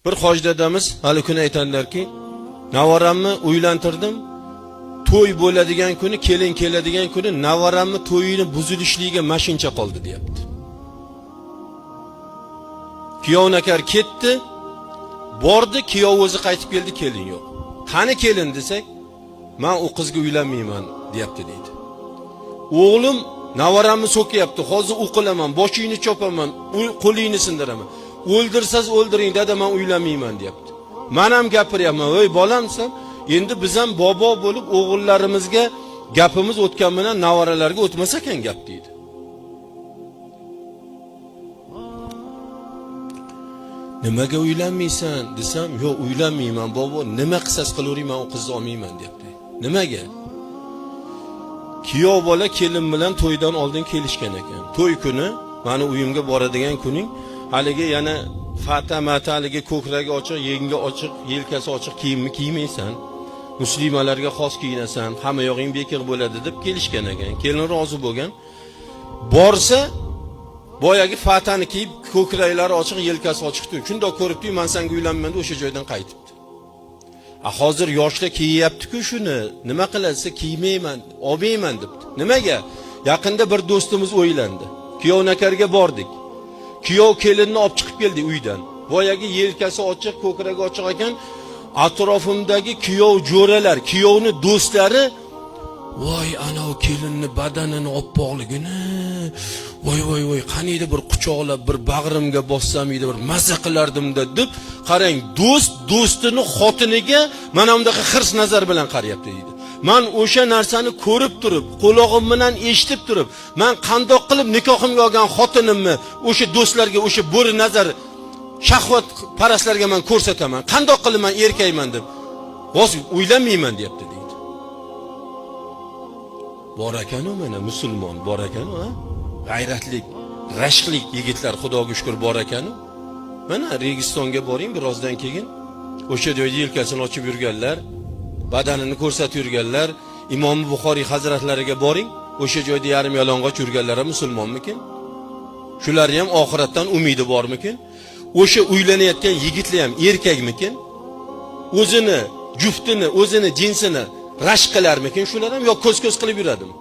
Bir hoji dadamiz hali kuni aytadilarki, navaramni uylantirdim. To'y bo'ladigan kuni, kelin keladigan kuni navaramni to'yini buzilishligiga mashincha qoldi, deyapti. Kuyovnakar ketdi, bordi, kuyov o'zi qaytib keldi, kelin yo'q. Qani kelin desak, men u qizga uylanmayman, deyapti deydi. O'g'lim navaramni so'kyapti, hozir o'qilaman, boshingni chopaman, qo'lingni sindiraman. O'ldirsangiz o'ldiring, dada, men uylanmayman, deyapti. Men ham gapiryapman, "Voy bolamsan, endi biz ham bobo bo'lib o'g'illarimizga gapimiz o'tgan bilan navaralarga o'tmas ekan gap", deydi. Nimaga uylanmaysan desam, "Yo'q, uylanmayman bobo, nima qilsas qilavering, men u qizni olmayman", deyapti. Nimaga? Kuyov bola kelin bilan to'ydan oldin kelishgan ekan. To'y kuni, meni uyimga boradigan kuning, haligi yana fata-mataligi ko'kragi ochiq, yengi ochiq, yelkasi ochiq kiyimni kiymaysan. Muslimalarga xos kiyinasan, hamma yog'ing bekir bo'ladi deb kelishgan ekan. Kelin rozi bo'lgan. Borsa, boyagi fatani kiyib, ko'kraklari ochiq, yelkasi ochiqdi. Shunda ko'ribdi, "Men senga uylanmayman", deb o'sha joydan qaytibdi. Hozir yoshlar kiyayapti-ku shuni. Nima qilasa kiymayman, olmayman debdi. Nimaga? Yaqinda bir do'stimiz o'ylandi. Kuyovnakarga bordik. Kuyov kelinni olib chiqib keldi uydan. Boyagi yelkasi ochiq, ko'kragi ochiq ekan. Atrofimdagi kuyov jo'ralar, kuyovni do'stlari, "Voy, ana o kelinni badanini oppoqligini, voy, qaniydi bir quchoqlab, bir bag'rimga bossam edi, bir mazza qilardim" deb, qarang, do'stini xotiniga mana bundaqa hirs nazar bilan qarayapti deydi. Men o'sha narsani ko'rib turib, quloqim bilan eshitib turib, men qandoq qilib nikohimga olgan xotinimni o'sha do'stlarga o'sha bo'ri nazar shahvat parastlarga men ko'rsataman. Qandoq qilib men erkayman deb, "Voz uylanmayman", deyapti deydi. Bor ekan-u, mana musulmon bor ekan-u, ha? G'ayratlik, rashqlik yigitlar Xudoga shukr bor ekan-u. Mana Registonga boring birozdan keyin, o'sha joyda yelkasini ochib yurganlar, badanini ko'rsatib yurganlar, Imom Buxoriy hazratlariga boring, o'sha joyda yarim yalang'och yurganlar ham musulmonmikin? Shular ham oxiratdan umidi bormikin? O'sha uylanayotgan yigitlar ham erkakmikin? O'zini, juftini, o'zini jinsini rashq qilarmikin? Shular ham yo ko'z-ko'z qilib yuradimi?